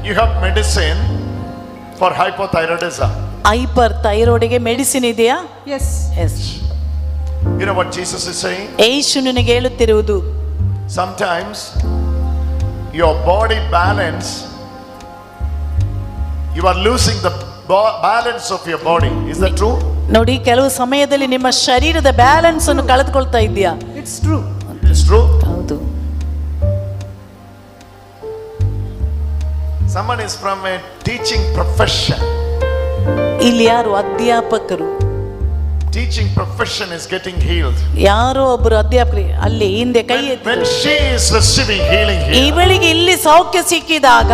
You have medicine for hypothyroidism. Hyper ಥೈರಾಯ್ಡ್ಗೆ medicine ಇದೆಯಾ? Yes. Yes. You know what Jesus is saying? ಯೇಸು ನಿನಗೆ ಹೇಳುತ್ತಿರುವುದು, Sometimes your body balance, you are losing the balance of your body. Is that true? ನೋಡಿ, ಕೆಲವು ಸಮಯದಲ್ಲಿ ನಿಮ್ಮ ಶರೀರದ ಬ್ಯಾಲೆನ್ಸ್ ಅನ್ನು ಕಳೆದುಕೊಳ್ತಾ ಇದೆಯಾ? It's true. It's true. ಹೌದು. Someone is from a teaching profession. ಇಲ್ಲಿ ಯಾರು ಅಧ್ಯಾಪಕರು, Teaching profession is getting healed. ಯಾರೋ ಒಬ್ಬರು ಅಧ್ಯಾಪಕರು ಅಲ್ಲಿ ಹಿಂದೆ ಕೈ ಎತ್ತಿ, When she is receiving healing here. ಇವಳಿಗೆ ಇಲ್ಲಿ ಸೌಖ್ಯ ಸಿಕ್ಕಿದಾಗ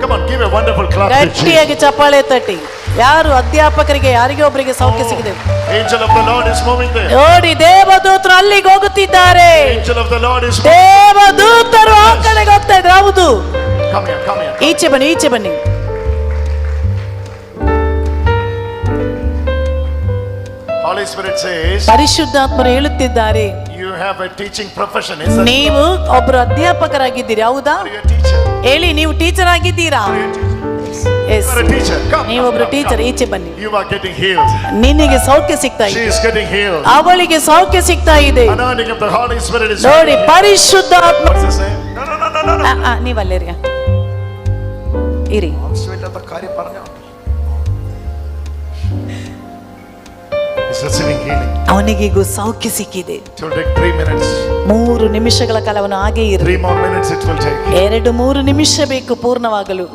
Come on, give a wonderful clap to Jesus. ಗಟ್ಟಿಯಾಗಿ ಚಪ್ಪಾಳೆ ತಟ್ಟಿ. ಯಾರು ಅಧ್ಯಾಪಕರಿಗೆ ಯಾರಿಗೆ ಒಬ್ಬರಿಗೆ ಸೌಖ್ಯ ಸಿಕ್ಕಿದೆ? Angel of the Lord is moving there. ನೋಡಿ, ದೇವದೂತರು ಅಲ್ಲಿಗೆ ಹೋಗುತ್ತಿದ್ದಾರೆ. Angel of the Lord is ದೇವದೂತರು ಆ ಕಡೆಗೆ ಹೋಗ್ತಾ ಇದ್ರು. ಹೌದು, come here, come here. ಈಚೆ ಬನ್ನಿ, ಈಚೆ ಬನ್ನಿ. Holy Spirit says, ಪರಿಶುದ್ಧಾತ್ಮರು ಹೇಳುತ್ತಿದ್ದಾರೆ, you have a teaching profession. Is that ನೀವು ಒಬ್ಬರು ಅಧ್ಯಾಪಕರಾಗಿದ್ದೀರಿ. ಹೌದಾ? Are you a teacher? ಹೇಳಿ, ನೀವು ಟೀಚರ್ ಆಗಿದ್ದೀರಾ? Are you a teacher? Yes. You are a teacher. Come. ನೀವೊಬ್ರು come, ಟೀಚರ್, come. ಈಚೆ ಬನ್ನಿ. You are getting healed. ನಿನಗೆ ಸೌಖ್ಯ ಸಿಗ್ತಾ She ಇದೆ, is getting healed. ಅವಳಿಗೆ ಸೌಖ್ಯ ಸಿಗ್ತಾ ಇದೆ. Anointing of the Holy Spirit is ನೋಡಿ, ಪರಿಶುದ್ಧಾತ್ಮ. What's his name? No, no, no, no, no. ನೀವಲ್ಲಿರಿ, ಇರಿ. Sweet ಅಂತ ಕಾರ್ಯ പറഞ്ഞോ. He's receiving healing. ಅವನಿಗೀಗ ಸೌಖ್ಯ ಸಿಕ್ಕಿದೆ. It will take 3 minutes. 3 ನಿಮಿಷಗಳ ಕಾಲ ಅವನು ಹಾಗೆ ಇರು. 3 more minutes it will take. 2-3 ನಿಮಿಷ ಬೇಕು ಪೂರ್ಣವಾಗಲು.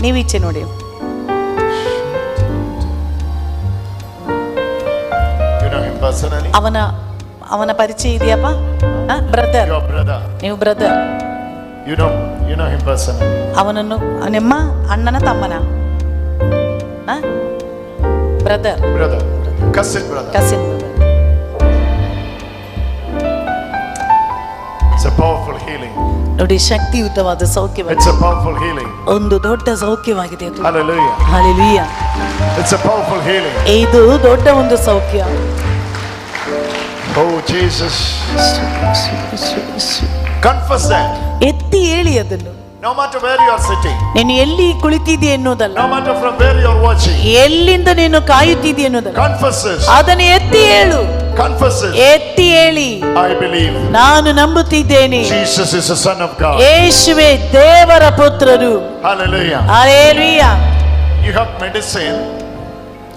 ನೀವು ಈಚೆ ನೋಡಿ. You know him personally? ಅವನ ಪರಿಚಯ ಇದೆಯಪ್ಪ? ಬ್ರದರ್. Your brother. ನೀವು brother. You know him personally. ಅವನನ್ನು ನಿಮ್ಮ ಅಣ್ಣನ ತಮ್ಮನ? Brother. Brother. Cousin brother. Cousin. It's a powerful healing. ನೋಡಿ, ಶಕ್ತಿಯುತವಾದ ಸೌಖ್ಯವಾಗಿದೆ. It's a powerful healing. ಒಂದು ದೊಡ್ಡ ಸೌಖ್ಯವಾಗಿದೆ ಅದು. Hallelujah. Hallelujah. It's a powerful healing. ಇದು ದೊಡ್ಡ ಒಂದು ಸೌಖ್ಯ. Oh Jesus. Confess that. ಎತ್ತಿ ಹೇಳಿ ಅದನ್ನು. No matter where you are sitting. ನೀನು ಎಲ್ಲಿ ಕುಳಿತಿದ್ದೀಯ ಎನ್ನುವುದಲ್ಲ, No matter from where you are watching. ಎಲ್ಲಿಂದ ನೀನು ಕಾಯುತ್ತಿದ್ದೀಯ ಎನ್ನುವುದಲ್ಲ, Confess this. ಅದನ್ನು ಎತ್ತಿ ಹೇಳು. Confess this. ಎತ್ತಿ ಹೇಳಿ, I believe. ನಾನು ನಂಬುತ್ತಿದ್ದೇನೆ, Jesus is the Son of God. ಯೇಸುವೇ ದೇವರ ಪುತ್ರರು. Hallelujah. Hallelujah. You have medicine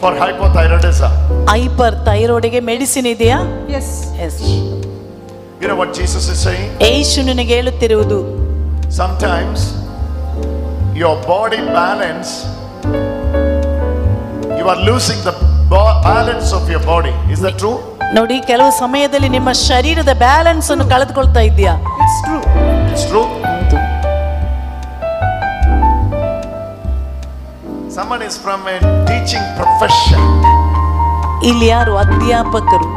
for hypothyroidism. Hyper ಥೈರಾಯ್ಡ್ಗೆ ಮೆಡಿಸಿನ್ ಇದೆಯಾ? Yes. Yes. You know what Jesus is saying? ಯೇಸು ನಿನಗೆ ಹೇಳುತ್ತಿರುವುದು, Sometimes your body balance, you are losing the balance of your body. Is that true? ನೋಡಿ, ಕೆಲವು ಸಮಯದಲ್ಲಿ ನಿಮ್ಮ ಶರೀರದ ಬ್ಯಾಲೆನ್ಸ್ ಅನ್ನು ಕಳೆದುಕೊಳ್ತಾ ಇದೆಯಾ? It's true. It's true. ಹೌದು. Someone is from a teaching profession. ಇಲ್ಲಿ ಯಾರು ಅಧ್ಯಾಪಕರು,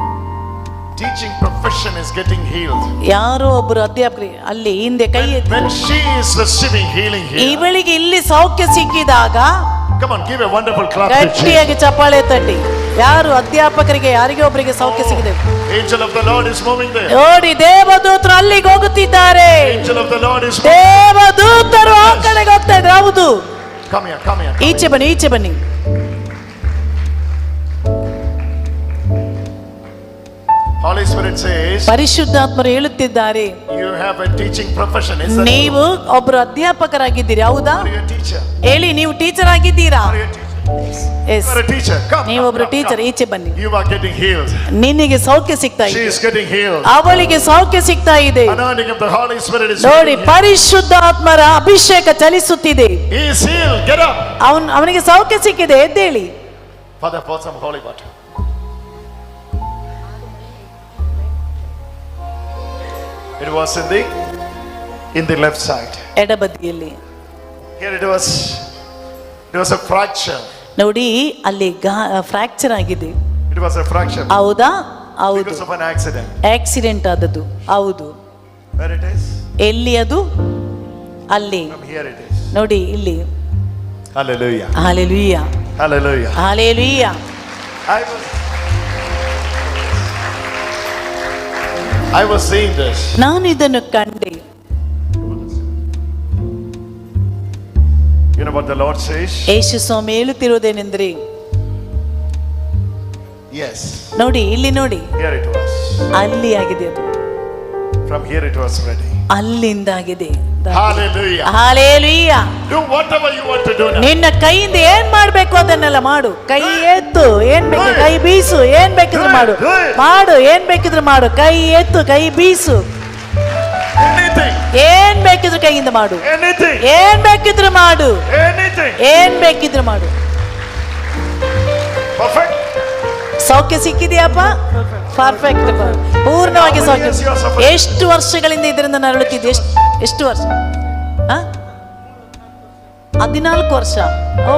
Teaching profession is getting healed. ಯಾರೋ ಒಬ್ಬರು ಅಧ್ಯಾಪಕರು ಅಲ್ಲಿ ಹಿಂದೆ ಕೈ ಎತ್ತಿ, When she is receiving healing here. ಇವಳಿಗೆ ಇಲ್ಲಿ ಸೌಖ್ಯ ಸಿಕ್ಕಿದಾಗ Come on, give a wonderful clap to Jesus. ಗಟ್ಟಿಯಾಗಿ ಚಪ್ಪಾಳೆ ತಟ್ಟಿ. ಯಾರು ಅಧ್ಯಾಪಕರಿಗೆ ಯಾರಿಗೆ ಒಬ್ಬರಿಗೆ ಸೌಖ್ಯ ಸಿಕ್ಕಿದೆ? Angel of the Lord is moving there. ನೋಡಿ, ದೇವದೂತರು ಅಲ್ಲಿಗೆ ಹೋಗುತ್ತಿದ್ದಾರೆ. Angel of the Lord is ದೇವದೂತರು ಆ ಕಡೆಗೆ ಹೋಗ್ತಾ ಇದ್ರು. ಹೌದು, Come here, come here. ಈಚೆ ಬನ್ನಿ, ಈಚೆ ಬನ್ನಿ. Holy Spirit says, ಪರಿಶುದ್ಧಾತ್ಮರು ಹೇಳುತ್ತಿದ್ದಾರೆ, you have a teaching profession. Is that ನೀವು ಒಬ್ಬರು ಅಧ್ಯಾಪಕರಾಗಿದ್ದೀರಿ. ಹೌದಾ? Are you a teacher? ಹೇಳಿ, ನೀವು ಟೀಚರ್ ಆಗಿದ್ದೀರಾ? Are you a teacher? Yes. You are a teacher. Come. ನೀವೊಬ್ರು come, ಟೀಚರ್, come. ಈಚೆ ಬನ್ನಿ. You are getting healed. ನಿನಗೆ ಸೌಖ್ಯ ಸಿಗ್ತಾ She ಇದೆ, is getting healed. ಅವಳಿಗೆ ಸೌಖ್ಯ ಸಿಗ್ತಾ ಇದೆ. Anointing of the Holy Spirit is ನೋಡಿ, here. ಪರಿಶುದ್ಧಾತ್ಮರ ಅಭಿಷೇಕ ಚಲಿಸುತ್ತಿದೆ. He is healed. Get up. ಅವನಿಗೆ ಸೌಖ್ಯ ಸಿಕ್ಕಿದೆ. ಎದ್ದೇಳಿ. Father, pour some holy water. It was in the left side. ಎಡಬದಿಯಲ್ಲಿ. Here it was a fracture. ನೋಡಿ, ಅಲ್ಲಿ ಫ್ರಾಕ್ಚರ್ ಆಗಿದೆ. It was a fracture. ಹೌದಾ? ಹೌದು. Because of an accident. Accident ಆದದ್ದು. ಹೌದು. Where it is? ಎಲ್ಲಿ ಅದು? ಅಲ್ಲಿ. From here it is. ನೋಡಿ, ಇಲ್ಲಿ. Hallelujah. Hallelujah. Hallelujah. Hallelujah. I was seeing this. ನಾನು ಇದನ್ನು ಕಂಡೆ. You know what the Lord says? Yesu Swami ಹೇಳುತ್ತಿರುವುದೇನೆಂದ್ರೆ, Yes. ನೋಡಿ ಇಲ್ಲಿ ನೋಡಿ, Here it was. ಅಲ್ಲಿ ಆಗಿದೆ ಅದು, From here it was ready. ಅಲ್ಲಿಂದ ಆಗಿದೆ. Hallelujah. Hallelujah. Do whatever you want to do now. ನಿನ್ನ ಕೈಯಿಂದ ಏನ್ ಮಾಡ್ಬೇಕು ಅದನ್ನೆಲ್ಲ ಮಾಡು. ಕೈ ಎತ್ತು, ಏನ್ ಬೇಕು ಕೈ ಬೀಸು, ಏನ್ ಬೇಕಿದ್ರು ಮಾಡು. ಮಾಡು, ಏನ್ ಬೇಕಿದ್ರು ಮಾಡು. ಕೈ ಎತ್ತು, ಕೈ ಬೀಸು, Anything. ಏನ್ ಬೇಕಿದ್ರು ಕೈಯಿಂದ ಮಾಡು. Anything. ಏನ್ ಬೇಕಿದ್ರು ಮಾಡು. Anything. ಏನ್ ಬೇಕಿದ್ರು ಮಾಡು. Perfect. ಸೌಖ್ಯ ಸಿಕ್ಕಿದೆಯಪ್ಪ? ಪರ್ಫೆಕ್ಟ್, ಪೂರ್ಣವಾಗಿ ಸೌಖ್ಯ. ಎಷ್ಟು ವರ್ಷಗಳಿಂದ ಇದರಿಂದ ನರಳುತ್ತಿದ್ದೆ? ಎಷ್ಟು ವರ್ಷ? 14 ವರ್ಷ. ಓ,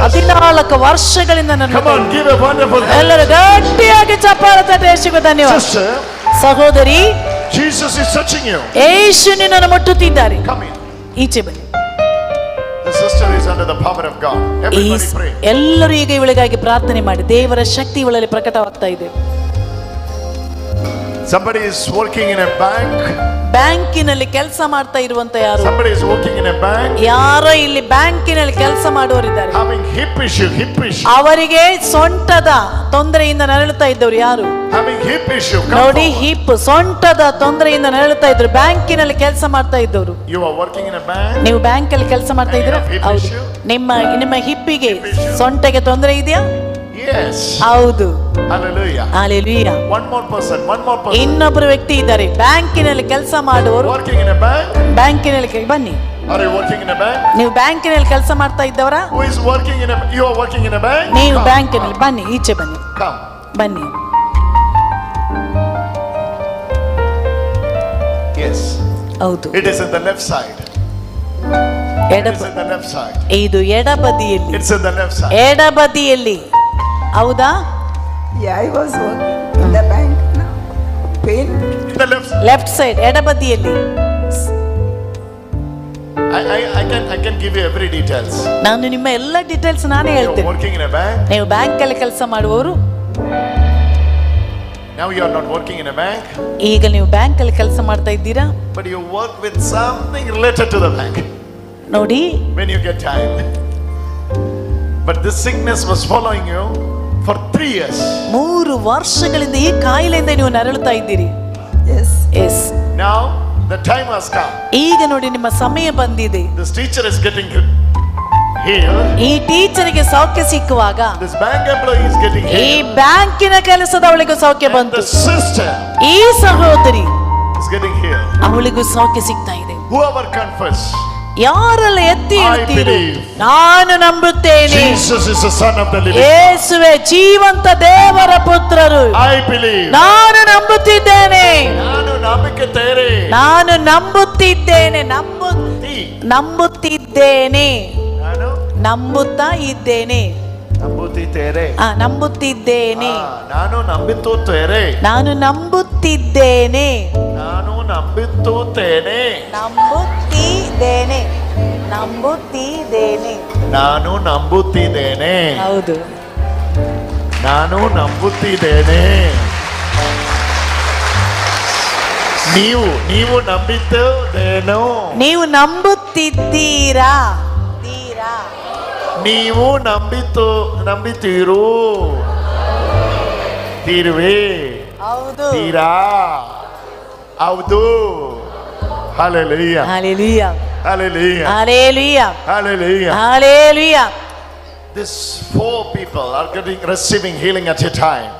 14 ವರ್ಷಗಳಿಂದ Come on, give a wonderful hand. ಎಲ್ಲರೂ ಗಟ್ಟಿಯಾಗಿ ಚಪ್ಪಾಳೆ ತಟ್ಟಿ ಯೇಸುವಿಗೆ ಧನ್ಯವಾದ. Sister, ಸಹೋದರಿ, Jesus is touching you. ಯೇಸು ನಿನ್ನನ್ನು ಮುಟ್ಟುತ್ತಿದ್ದಾರೆ. Come in. ಈಚೆ ಬನ್ನಿ. The sister is under the power of God. Everybody pray. ಎಲ್ಲರೂ ಈಗ ಇವಳಿಗಾಗಿ ಪ್ರಾರ್ಥನೆ ಮಾಡಿ. ದೇವರ ಶಕ್ತಿ ಇವಳಲ್ಲಿ ಪ್ರಕಟವಾಗ್ತಾ ಇದೆ. Somebody is working in a bank. ಬ್ಯಾಂಕಿನಲ್ಲಿ ಕೆಲಸ ಮಾಡ್ತಾ ಇರುವಂತ ಯಾರು? Somebody is working in a bank. ಯಾರೋ ಇಲ್ಲಿ ಬ್ಯಾಂಕಿನಲ್ಲಿ ಕೆಲಸ ಮಾಡುವವರಿದ್ದಾರೆ. Having hip issue. ಅವರಿಗೆ ಸೊಂಟದ ತೊಂದರೆಯಿಂದ ನರಳುತ್ತಾ ಇದ್ದವರು ಯಾರು? Having hip issue. ನೋಡಿ, ಹಿಪ್, ಸೊಂಟದ ತೊಂದರೆಯಿಂದ ನರಳುತ್ತಾ ಇದ್ರು. ಬ್ಯಾಂಕಿನಲ್ಲಿ ಕೆಲಸ ಮಾಡ್ತಾ ಇದ್ದವರು. You are working in a bank. ನೀವು ಬ್ಯಾಂಕ್ ಅಲ್ಲಿ ಕೆಲಸ ಮಾಡ್ತಾ ಇದ್ದೀರಾ? ಹೌದು. ನಿಮ್ಮ ಹಿಪ್ಪಿಗೆ, ಸೊಂಟಗೆ ತೊಂದರೆ ಇದೆಯಾ? Yes. ಹೌದು. Hallelujah. Hallelujah. One more person. ಇನ್ನೊಬ್ಬರು ವ್ಯಕ್ತಿ ಇದ್ದಾರೆ, ಬ್ಯಾಂಕಿನಲ್ಲಿ ಕೆಲಸ ಮಾಡುವವರು. Working in a bank. ಬ್ಯಾಂಕಿನಲ್ಲಿ ಬನ್ನಿ. Are you working in a bank? ನೀವು ಬ್ಯಾಂಕಿನಲ್ಲಿ ಕೆಲಸ ಮಾಡ್ತಾ ಇದ್ದವರ? Who is working in a? You are working in a bank. ನೀವು ಬ್ಯಾಂಕಿನಲ್ಲಿ ಬನ್ನಿ, ಈಚೆ ಬನ್ನಿ. Come. ಬನ್ನಿ. Yes. ಹೌದು. It is in the left side. It is in the left side. ಇದು ಎಡಬದಿಯಲ್ಲಿ. It's in the left side. ಎಡಬದಿಯಲ್ಲಿ. ಹೌದಾ? Yeah, I was working in the bank now. Pain. In the left side. Left side, ಎಡಬದಿಯಲ್ಲಿ. I can give you every details. ನಾನು ನಿಮ್ಮ ಎಲ್ಲ details ನಾನೇ You are ಹೇಳ್ತೇನೆ. working in a bank. ನೀವು bank ಅಲ್ಲಿ ಕೆಲಸ ಮಾಡುವವರು. Now you are not working in a bank. ಈಗ ನೀವು ಬ್ಯಾಂಕ್ ಅಲ್ಲಿ ಕೆಲಸ ಮಾಡ್ತಾ ಇದ್ದೀರಾ. But you work with something related to the bank. ನೋಡಿ, When you get time. But this sickness was following you for 3 years. 3 ವರ್ಷಗಳಿಂದ ಈ ಕಾಯಿಲೆಯಿಂದ ನೀವು ನರಳುತ್ತಾ ಇದ್ದೀರಿ. Yes. Yes. Now the time has come. ಈಗ ನೋಡಿ, ನಿಮ್ಮ ಸಮಯ ಬಂದಿದೆ. This teacher is getting healed. ಈ ಟೀಚರಿಗೆ ಸೌಖ್ಯ ಸಿಕ್ಕುವಾಗ This bank employee is getting ಈ healed. ಬ್ಯಾಂಕಿನ ಕೆಲಸದವಳಿಗೂ ಸೌಖ್ಯ And ಬಂತು. the sister ಈ ಸಹೋದರಿ, is getting healed. ಅವಳಿಗೂ ಸೌಖ್ಯ ಸಿಗ್ತಾ ಇದೆ. Whoever confess, ಯಾರೆಲ್ಲ ಎತ್ತಿ I ಹೇಳ್ತೀರಿ, believe. ನಾನು ನಂಬುತ್ತೇನೆ, Jesus is the Son of the living. ಯೇಸುವೆ ಜೀವಂತ ದೇವರ ಪುತ್ರರು, I believe. ನಾನು ನಂಬುತ್ತಿದ್ದೇನೆ, ನಾನು ನಂಬಿಕೆ ತೇರೆ. ನಾನು ನಂಬುತ್ತಿದ್ದೇನೆ, ನಂಬುತ್ತಿದ್ದೇನೆ, ನಾನು ನಂಬುತ್ತಾ ಇದ್ದೇನೆ, ನಂಬುತ್ತಿದ್ದೇನೆ. ನಂಬುತ್ತಿದ್ದೇನೆ, ನಾನು ನಂಬುತ್ತೇನೆ. ನಾನು ನಂಬುತ್ತಿದ್ದೇನೆ, ನಾನು ನಂಬುತ್ತೇನೆ. ನಂಬುತ್ತಿದ್ದೇನೆ, ನಂಬುತ್ತಿದ್ದೇನೆ. ನಾನು ನಂಬುತ್ತಿದ್ದೇನೆ. ಹೌದು. ನಾನು ನಂಬುತ್ತಿದ್ದೇನೆ. ನೀವು ನಂಬಿದ್ದೇನೋ? ನೀವು ನಂಬುತ್ತಿದ್ದೀರಾ? ನೀವು ನಂಬಿತೀರು ತೀರುವೆ? ಹೌದು. ತೀರಾ? ಹೌದು. Hallelujah. Hallelujah. Hallelujah. Hallelujah. Hallelujah. Hallelujah. These 4 people are receiving healing at a time.